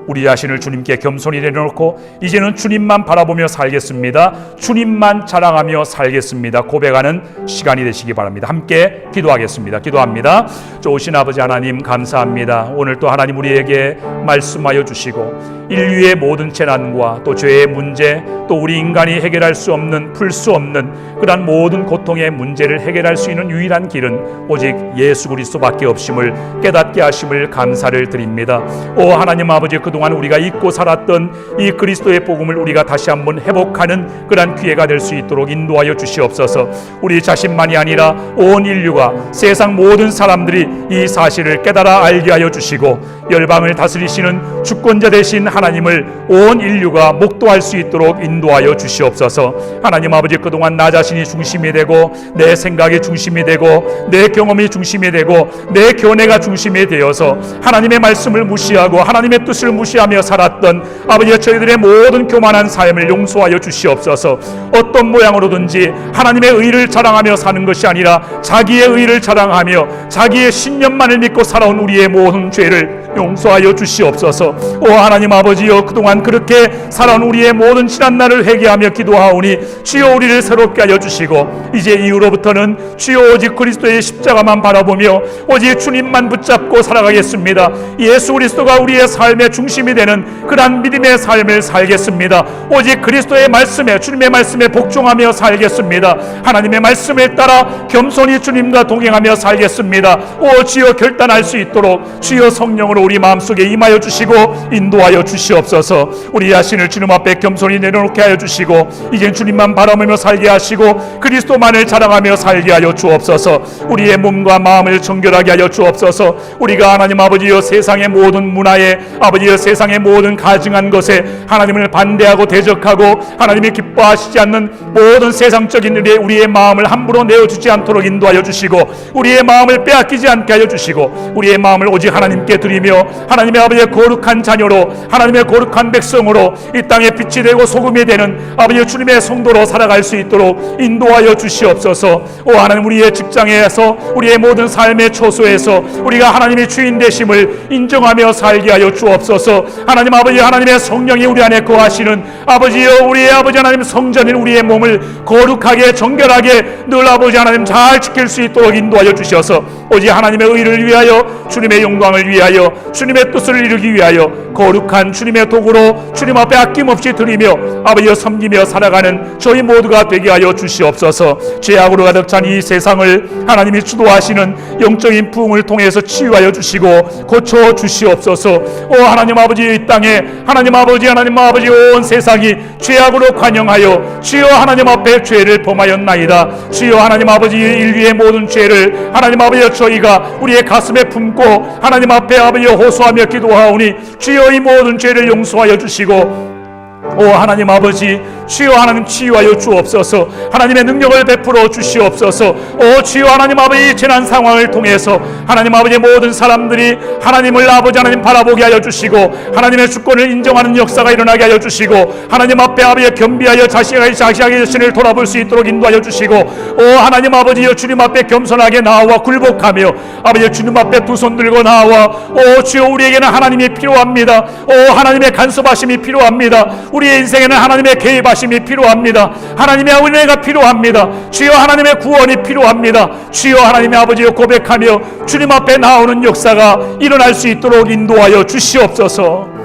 우리 자신을 주님께 겸손히 내려놓고 이제는 주님만 바라보며 살겠습니다. 주님만 자랑하며 살겠습니다. 고백하는 시간이 되시기 바랍니다. 함께 기도하겠습니다. 기도합니다. 좋으신 아버지 하나님 감사합니다. 오늘 또 하나님 우리에게 말씀하여 주시고 인류의 모든 재난과 또 죄의 문제 또 우리 인간이 해결할 수 없는 풀 수 없는 그러한 모든 고통의 문제를 해결할 수 있는 유일한 길은 오직 예수 그리스도밖에 없음을 깨닫게 하심을 감사를 드립니다. 오 하나님 아버지 그동안 우리가 잊고 살았던 이 그리스도의 복음을 우리가 다시 한번 회복하는 그러한 기회가 될 수 있도록 인도하여 주시옵소서. 우리 자신만이 아니라 온 인류가 세상 모든 사람들이 이 사실을 깨달아 알게 하여 주시고 열방을 다스리시는 주권자 되신 하나님을 온 인류가 목도할 수 있도록 인도하여 주시옵소서. 하나님 아버지 그동안 나 자신이 중심이 되고 내 생각이 중심이 되고 내 경험이 중심이 되고 내 견해가 중심이 되어서 하나님의 말씀을 무시하고 하나님의 뜻을 무시하고 무시하며 살았던 아버지여 저희들의 모든 교만한 삶을 용서하여 주시옵소서. 어떤 모양으로든지 하나님의 의를 자랑하며 사는 것이 아니라 자기의 의를 자랑하며 자기의 신념만을 믿고 살아온 우리의 모든 죄를 용서하여 주시옵소서. 오 하나님 아버지여, 그동안 그렇게 살아온 우리의 모든 지난 날을 회개하며 기도하오니 주여 우리를 새롭게 하여 주시고 이제 이후로부터는 주여 오직 그리스도의 십자가만 바라보며 오직 주님만 붙잡고 살아가겠습니다. 예수 그리스도가 우리의 삶의 중심이 되는 그러한 믿음의 삶을 살겠습니다. 오직 그리스도의 말씀에, 주님의 말씀에 복종하며 살겠습니다. 하나님의 말씀을 따라 겸손히 주님과 동행하며 살겠습니다. 오 주여, 결단할 수 있도록 주여 성령으로 우리 마음속에 임하여 주시고 인도하여 주시옵소서. 우리 자신을 주님 앞에 겸손히 내려놓게 하여 주시고 이젠 주님만 바라보며 살게 하시고 그리스도만을 자랑하며 살게 하여 주옵소서. 우리의 몸과 마음을 정결하게 하여 주옵소서. 우리가 하나님 아버지여 세상의 모든 문화에, 아버지여 세상의 모든 가증한 것에 하나님을 반대하고 대적하고 하나님이 기뻐하시지 않는 모든 세상적인 일에 우리의 마음을 함부로 내어주지 않도록 인도하여 주시고 우리의 마음을 빼앗기지 않게 하여 주시고 우리의 마음을 오직 하나님께 드리며 하나님의 아버지의 거룩한 자녀로, 하나님의 거룩한 백성으로 이 땅에 빛이 되고 소금이 되는 아버지 주님의 성도로 살아갈 수 있도록 인도하여 주시옵소서. 오 하나님, 우리의 직장에서, 우리의 모든 삶의 처소에서 우리가 하나님의 주인 되심을 인정하며 살게 하여 주옵소서. 하나님 아버지, 하나님의 성령이 우리 안에 거하시는 아버지여, 우리의 아버지 하나님 성전인 우리의 몸을 거룩하게 정결하게 늘 아버지 하나님 잘 지킬 수 있도록 인도하여 주셔서 오직 하나님의 의를 위하여, 주님의 영광을 위하여, 주님의 뜻을 이루기 위하여 거룩한 주님의 도구로 주님 앞에 아낌없이 드리며 아버지여 섬기며 살아가는 저희 모두가 되게 하여 주시옵소서. 죄악으로 가득 찬 이 세상을 하나님이 주도하시는 영적인 부흥을 통해서 치유하여 주시고 고쳐 주시옵소서. 오 하나님 아버지, 이 땅에 하나님 아버지, 하나님 아버지 온 세상이 죄악으로 관영하여 주여 하나님 앞에 죄를 범하였나이다. 주여 하나님 아버지, 인류의 모든 죄를 하나님 아버지 저희가 우리의 가슴에 품고 하나님 앞에 아버지 호소하며 기도하오니 주여 이 모든 죄를 용서하여 주시고 오 하나님 아버지, 주여 하나님 치유하여 주옵소서. 하나님의 능력을 베풀어 주시옵소서. 오 주여 하나님 아버지, 재난 상황을 통해서 하나님 아버지 모든 사람들이 하나님을 아버지 하나님 바라보게 하여 주시고 하나님의 주권을 인정하는 역사가 일어나게 하여 주시고 하나님 앞에 아버지 겸비하여 자신의 자신을 돌아볼 수 있도록 인도하여 주시고 오 하나님 아버지여, 주님 앞에 겸손하게 나와 굴복하며 아버지 주님 앞에 두 손 들고 나와 오 주여, 우리에게는 하나님이 필요합니다. 오 하나님의 간섭하심이 필요합니다. 우리의 인생에는 하나님의 개입하심이 필요합니다. 하나님의 은혜가 필요합니다. 주여 하나님의 구원이 필요합니다. 주여 하나님의 아버지여, 고백하며 주님 앞에 나오는 역사가 일어날 수 있도록 인도하여 주시옵소서.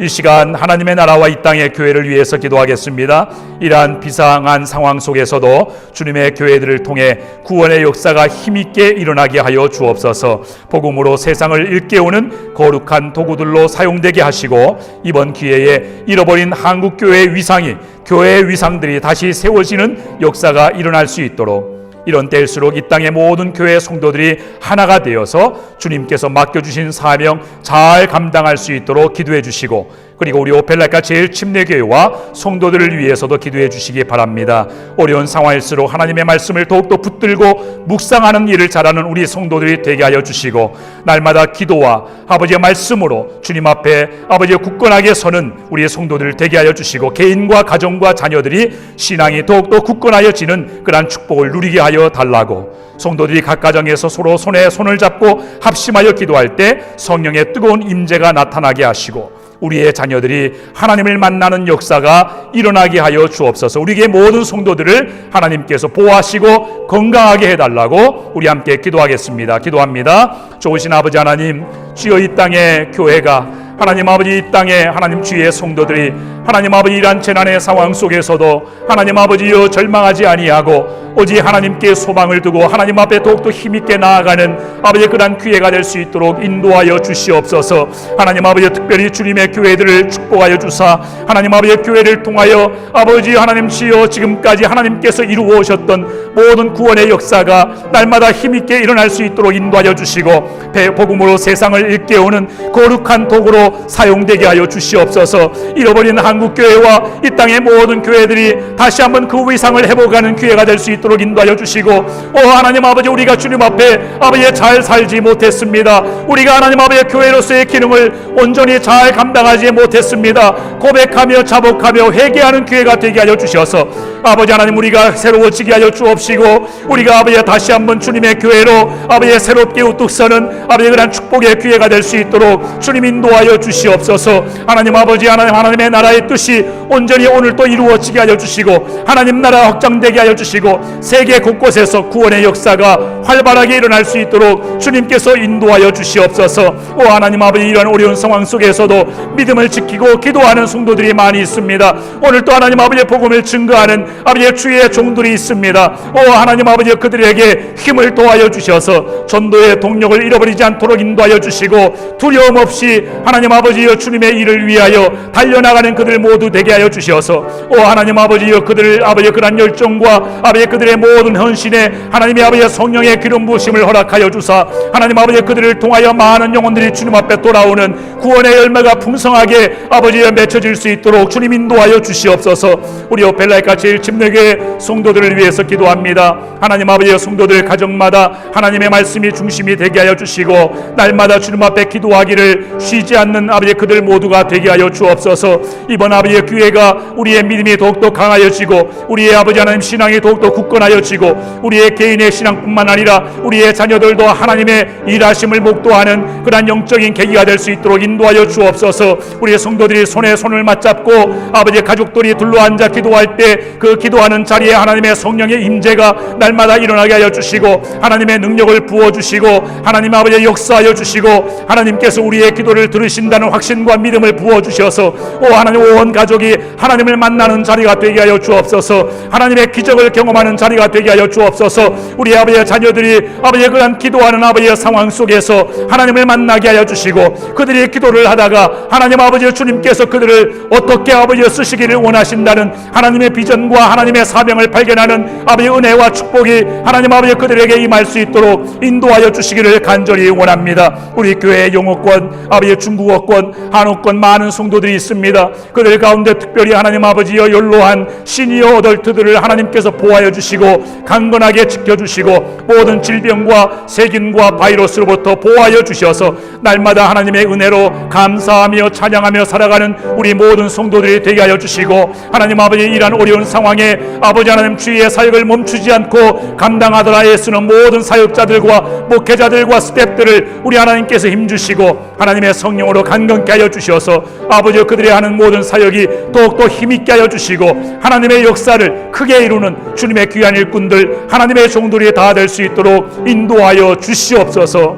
이 시간 하나님의 나라와 이 땅의 교회를 위해서 기도하겠습니다. 이러한 비상한 상황 속에서도 주님의 교회들을 통해 구원의 역사가 힘있게 일어나게 하여 주옵소서. 복음으로 세상을 일깨우는 거룩한 도구들로 사용되게 하시고 이번 기회에 잃어버린 한국교회의 위상이, 교회의 위상들이 다시 세워지는 역사가 일어날 수 있도록, 이런 때일수록 이 땅의 모든 교회 성도들이 하나가 되어서 주님께서 맡겨주신 사명 잘 감당할 수 있도록 기도해 주시고, 그리고 우리 오펠라카 제일 침례교회와 성도들을 위해서도 기도해 주시기 바랍니다. 어려운 상황일수록 하나님의 말씀을 더욱더 붙들고 묵상하는 일을 잘하는 우리 성도들이 되게 하여 주시고, 날마다 기도와 아버지의 말씀으로 주님 앞에 아버지의 굳건하게 서는 우리의 성도들을 되게 하여 주시고, 개인과 가정과 자녀들이 신앙이 더욱더 굳건하여지는 그러한 축복을 누리게 하여 달라고, 성도들이 각 가정에서 서로 손에 손을 잡고 합심하여 기도할 때 성령의 뜨거운 임재가 나타나게 하시고 우리의 자녀들이 하나님을 만나는 역사가 일어나게 하여 주옵소서. 우리의 모든 성도들을 하나님께서 보호하시고 건강하게 해달라고 우리 함께 기도하겠습니다. 기도합니다. 좋으신 아버지 하나님, 주여 이 땅의 교회가 하나님 아버지, 이 땅에 하나님 주의 성도들이 하나님 아버지 이러한 재난의 상황 속에서도 하나님 아버지여 절망하지 아니하고 오직 하나님께 소망을 두고 하나님 앞에 더욱더 힘있게 나아가는 아버지 그러한 기회가 될 수 있도록 인도하여 주시옵소서. 하나님 아버지, 특별히 주님의 교회들을 축복하여 주사 하나님 아버지의 교회를 통하여 아버지 하나님 주여 지금까지 하나님께서 이루어 오셨던 모든 구원의 역사가 날마다 힘있게 일어날 수 있도록 인도하여 주시고 복음으로 세상을 일깨우는 거룩한 도구로 사용되게 하여 주시옵소서. 잃어버린 한국교회와 이 땅의 모든 교회들이 다시 한번 그 위상을 회복하는 기회가 될 수 있도록 인도하여 주시고, 오 하나님 아버지, 우리가 주님 앞에 아버지 잘 살지 못했습니다. 우리가 하나님 아버지 교회로서의 기능을 온전히 잘 감당하지 못했습니다. 고백하며 자복하며 회개하는 기회가 되게 하여 주셔서 아버지 하나님, 우리가 새로워지게 하여 주옵시고, 우리가 아버지 다시 한번 주님의 교회로 아버지 새롭게 우뚝 서는 아버지 그런 축복의 기회가 될 수 있도록 주님 인도하여 주시옵소서. 하나님 아버지, 하나님의 나라의 뜻이 온전히 오늘 또 이루어지게 하여 주시고, 하나님 나라 확장되게 하여 주시고, 세계 곳곳에서 구원의 역사가 활발하게 일어날 수 있도록 주님께서 인도하여 주시옵소서. 오 하나님 아버지, 이러한 어려운 상황 속에서도 믿음을 지키고 기도하는 성도들이 많이 있습니다. 오늘 또 하나님 아버지의 복음을 증거하는 아버지의 주의 종들이 있습니다. 오 하나님 아버지, 그들에게 힘을 도하여 주셔서 전도의 동력을 잃어버리지 않도록 인도하여 주시고, 두려움 없이 하나님 아버지여 주님의 일을 위하여 달려나가는 그들 모두 되게 하여 주셔서, 오 하나님 아버지여 그들을 아버지의 그런 열정과 아버지의 그들의 모든 헌신에 하나님의 아버지의 성령의 기름 부으심을 허락하여 주사, 하나님 아버지 그들을 통하여 많은 영혼들이 주님 앞에 돌아오는 구원의 열매가 풍성하게 아버지여 맺혀질 수 있도록 주님 인도하여 주시옵소서. 우리 벨라이카 제일침례교회 성도들을 위해서 기도합니다. 하나님 아버지의 성도들 가정마다 하나님의 말씀이 중심이 되게 하여 주시고, 날마다 주님 앞에 기도하기를 쉬지 않는 아버지 그들 모두가 되게 하여 주옵소서. 이번 아버지의 교회가 우리의 믿음이 더욱더 강하여지고, 우리의 아버지 하나님 신앙이 더욱더 굳건하여지고, 우리의 개인의 신앙뿐만 아니라 우리의 자녀들도 하나님의 일하심을 목도하는 그러한 영적인 계기가 될 수 있도록 인도하여 주옵소서. 우리의 성도들이 손에 손을 맞잡고 아버지 가족들이 둘러앉아 기도할 때 그 기도하는 자리에 하나님의 성령의 임재가 날마다 일어나게 하여 주시고, 하나님의 능력을 부어주시고, 하나님 아버지 역사하여 주시고, 하나님께서 우리의 기도를 들으신다는 확신과 믿음을 부어주셔서 오 하나님, 온 가족이 하나님을 만나는 자리가 되게 하여 주옵소서. 하나님의 기적을 경험하는 자리가 되게 하여 주옵소서. 우리 아버지의 자녀들이 아버지의 그런 기도하는 아버지의 상황 속에서 하나님을 만나게 하여 주시고, 그들이 기도를 하다가 하나님 아버지 주님께서 그들을 어떻게 아버지 쓰시기를 원하신다는 하나님의 비전과 하나님의 사명을 발견하는 아버지 은혜와 축복이 하나님 아버지 그들에게 임할 수 있도록 인도하여 주시기를 간절히 원합니다. 우리 교회의 영어권, 아버지 중국어권, 한어권 많은 성도들이 있습니다. 그들 가운데 특별히 하나님 아버지여 연로한 시니어 어덜트들을 하나님께서 보호하여 주시고 강건하게 지켜주시고, 모든 질병과 세균과 바이러스로부터 보호하여 주셔서 날마다 하나님의 은혜로 감사하며 찬양하며 살아가는 우리 모든 성도들이 되게 하여 주시고, 하나님 아버지 이러한 어려운 상황에 아버지 하나님 주의 사역을 멈추지 않고 감당하더라 애쓰는 모든 사역자들과 목회자들과 스태프들을 우리 하나님께서 힘주시고 하나님의 성령으로 강건케 하여 주셔서 아버지 그들이 하는 모든 사역이 더욱더 힘있게 하여 주시고, 하나님의 역사를 크게 이루는 주님의 귀한 일꾼들, 하나님의 종들이 다 될 수 있도록 인도하여 주시옵소서.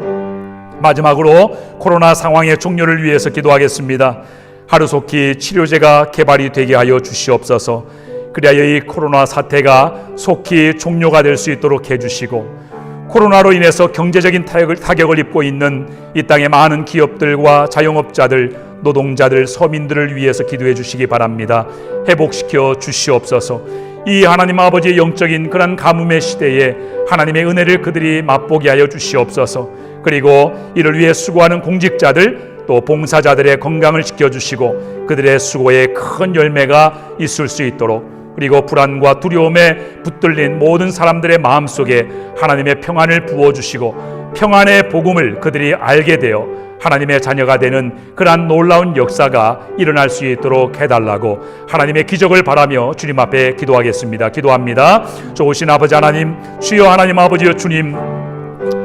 마지막으로 코로나 상황의 종료를 위해서 기도하겠습니다. 하루속히 치료제가 개발이 되게 하여 주시옵소서. 그리하여 이 코로나 사태가 속히 종료가 될 수 있도록 해주시고, 코로나로 인해서 경제적인 타격을 입고 있는 이 땅의 많은 기업들과 자영업자들, 노동자들, 서민들을 위해서 기도해 주시기 바랍니다. 회복시켜 주시옵소서. 이 하나님 아버지의 영적인 그런 가뭄의 시대에 하나님의 은혜를 그들이 맛보게 하여 주시옵소서. 그리고 이를 위해 수고하는 공직자들, 또 봉사자들의 건강을 지켜주시고 그들의 수고에 큰 열매가 있을 수 있도록, 그리고 불안과 두려움에 붙들린 모든 사람들의 마음속에 하나님의 평안을 부어주시고, 평안의 복음을 그들이 알게 되어 하나님의 자녀가 되는 그러한 놀라운 역사가 일어날 수 있도록 해달라고 하나님의 기적을 바라며 주님 앞에 기도하겠습니다. 기도합니다. 좋으신 아버지 하나님, 주여 하나님 아버지여 주님,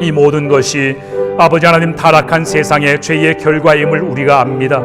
이 모든 것이 아버지 하나님 타락한 세상의 죄의 결과임을 우리가 압니다.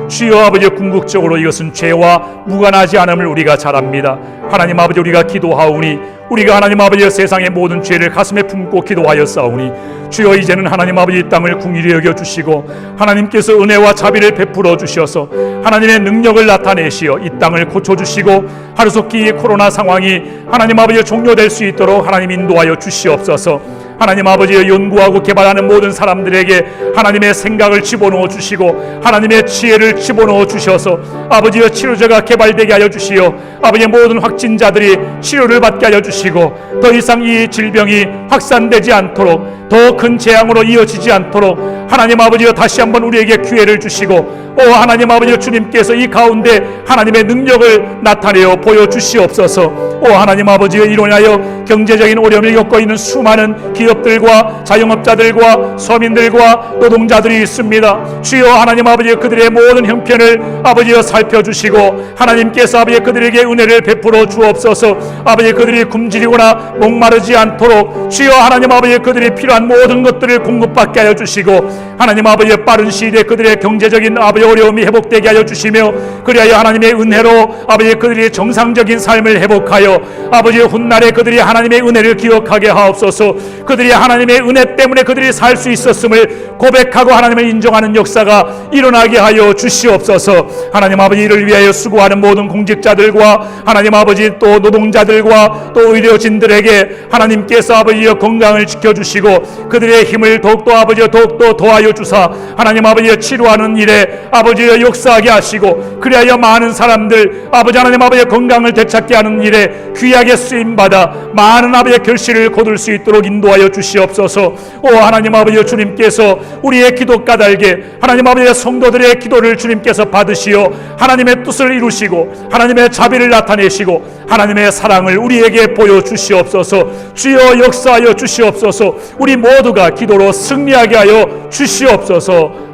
주여 아버지, 궁극적으로 이것은 죄와 무관하지 않음을 우리가 잘 압니다. 하나님 아버지, 우리가 기도하오니, 우리가 하나님 아버지 세상의 모든 죄를 가슴에 품고 기도하였사오니, 주여 이제는 하나님 아버지 이 땅을 긍휼히 여겨주시고 하나님께서 은혜와 자비를 베풀어 주셔서 하나님의 능력을 나타내시어 이 땅을 고쳐주시고, 하루속히 코로나 상황이 하나님 아버지 종료될 수 있도록 하나님 인도하여 주시옵소서. 하나님 아버지의 연구하고 개발하는 모든 사람들에게 하나님의 생각을 집어넣어 주시고 하나님의 지혜를 집어넣어 주셔서 아버지의 치료제가 개발되게 하여 주시어 아버지의 모든 확진자들이 치료를 받게 하여 주시고, 더 이상 이 질병이 확산되지 않도록 더 큰 재앙으로 이어지지 않도록 하나님 아버지여 다시 한번 우리에게 기회를 주시고, 하나님 아버지여 주님께서 이 가운데 하나님의 능력을 나타내어 보여주시옵소서. 하나님 아버지여 이로 인하여 경제적인 어려움을 겪고 있는 수많은 기업들과 자영업자들과 서민들과 노동자들이 있습니다. 주여 하나님 아버지여 그들의 모든 형편을 아버지여 살펴주시고, 하나님께서 아버지여 그들에게 은혜를 베풀어 주옵소서. 아버지 그들이 굶주리거나 목마르지 않도록 주여 하나님 아버지여 그들이 필요한 모든 것들을 공급받게 하여 주시고, 하나님 아버지여 빠른 시일에 그들의 경제적인 아버지 어려움이 회복되게 하여 주시며, 그리하여 하나님의 은혜로 아버지 그들이 정상적인 삶을 회복하여 아버지의 훗날에 그들이 하나님의 은혜를 기억하게 하옵소서. 그들이 하나님의 은혜 때문에 그들이 살 수 있었음을 고백하고 하나님을 인정하는 역사가 일어나게 하여 주시옵소서. 하나님 아버지 이를 위하여 수고하는 모든 공직자들과 하나님 아버지 또 노동자들과 또 의료진들에게 하나님께서 아버지여 건강을 지켜주시고 그들의 힘을 더욱더 아버지여 더욱더 도와여 주사 하나님 아버지여 치료하는 일에 아버지여 역사하게 하시고, 그리하여 많은 사람들 아버지 하나님 아버지의 건강을 되찾게 하는 일에 귀하게 쓰임받아 많은 아버지의 결실을 거둘 수 있도록 인도하여 주시옵소서. 하나님 아버지여 주님께서 우리의 기도 까닭에 하나님 아버지의 성도들의 기도를 주님께서 받으시어 하나님의 뜻을 이루시고 하나님의 자비를 나타내시고 하나님의 사랑을 우리에게 보여주시옵소서. 주여 역사하여 주시옵소서. 우리 모두가 기도로 승리하게 하여 주시옵소서.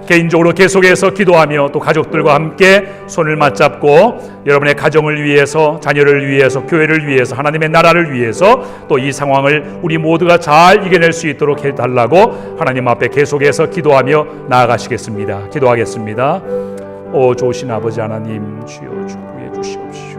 개인적으로 계속해서 기도하며 또 가족들과 함께 손을 맞잡고 여러분의 가정을 위해서, 자녀를 위해서, 교회를 위해서, 하나님의 나라를 위해서 또 이 상황을 우리 모두가 잘 이겨낼 수 있도록 해달라고 하나님 앞에 계속해서 기도하며 나아가시겠습니다. 기도하겠습니다. 좋으신 아버지 하나님, 주여 축복해 주시옵시오.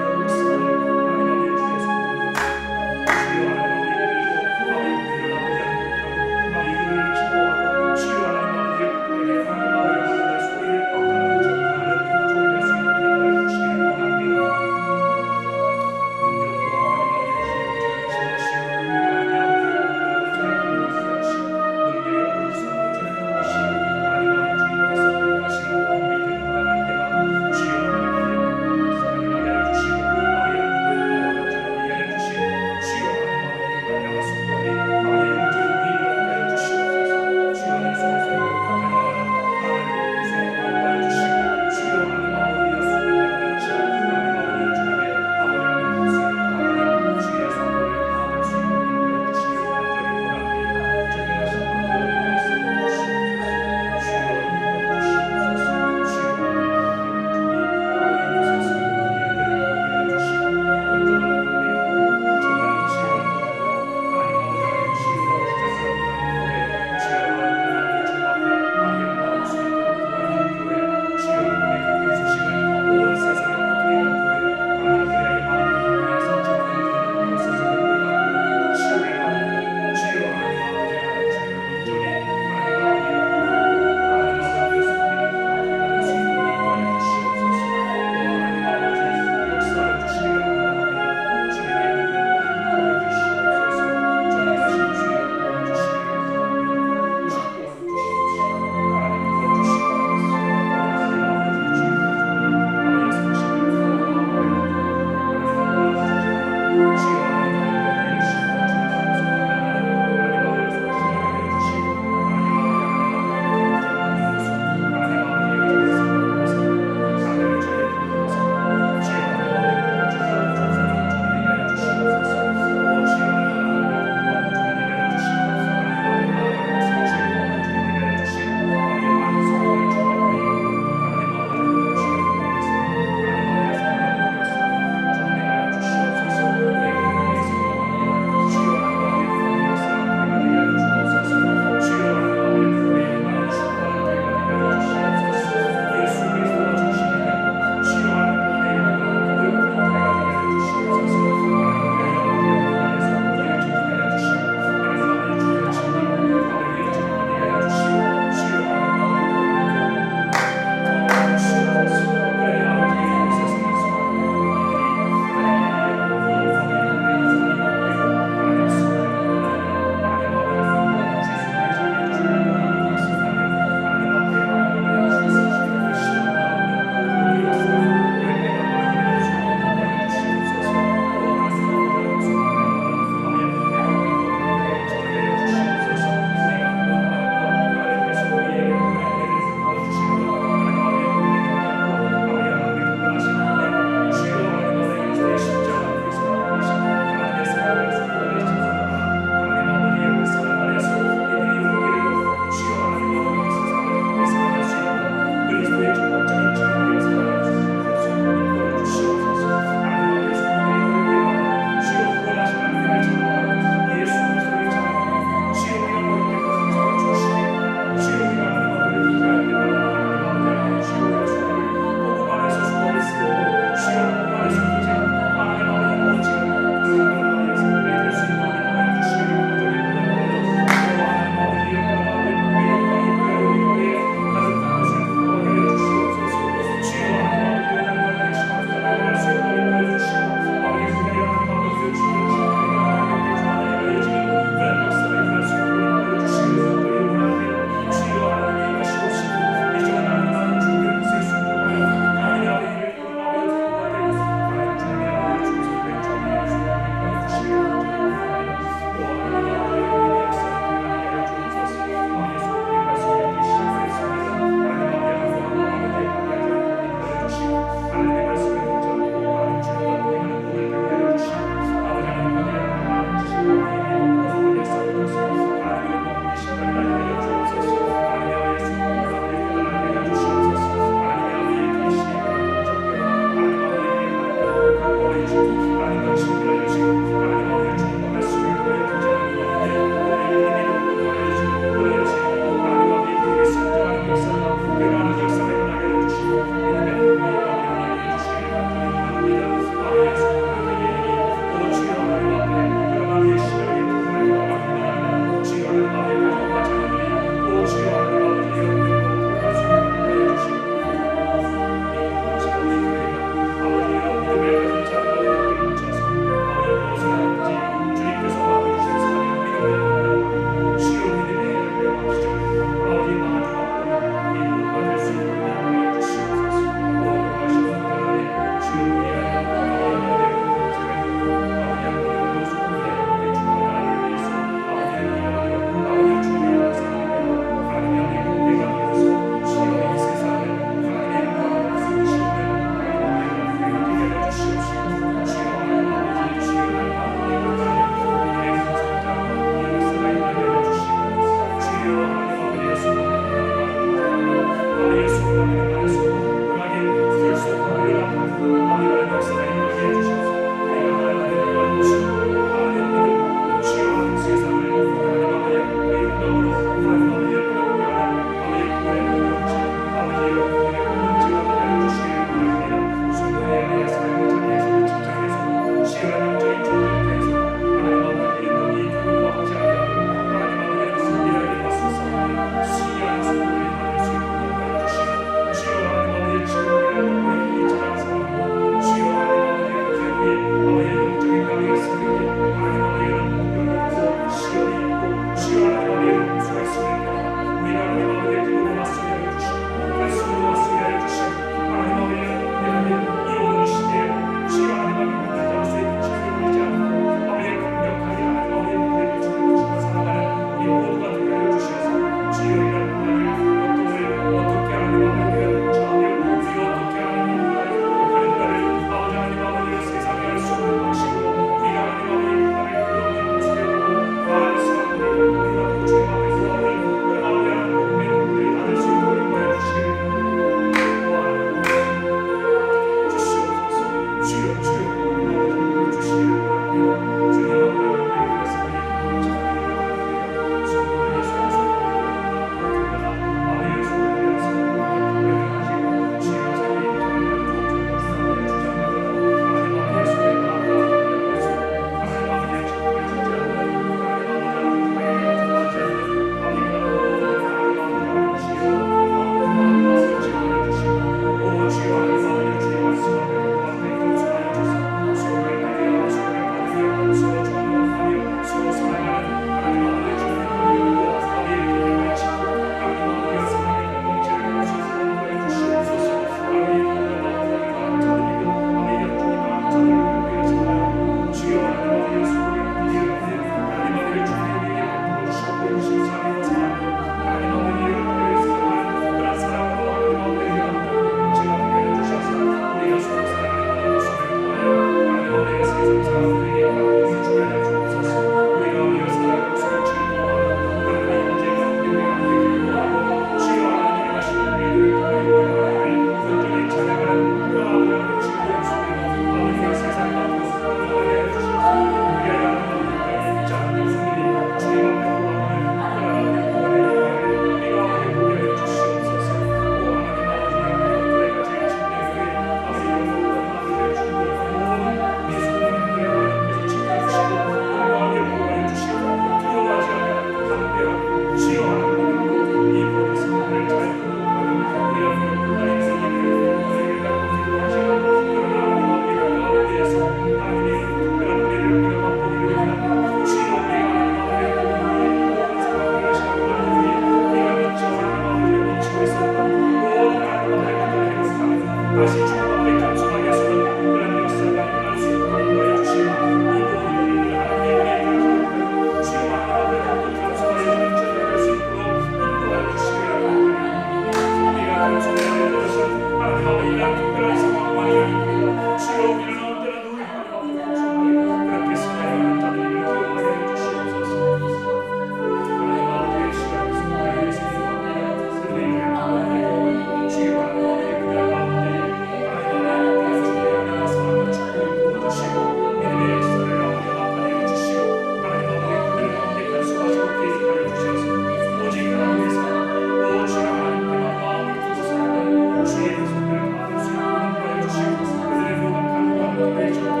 주시옵소서.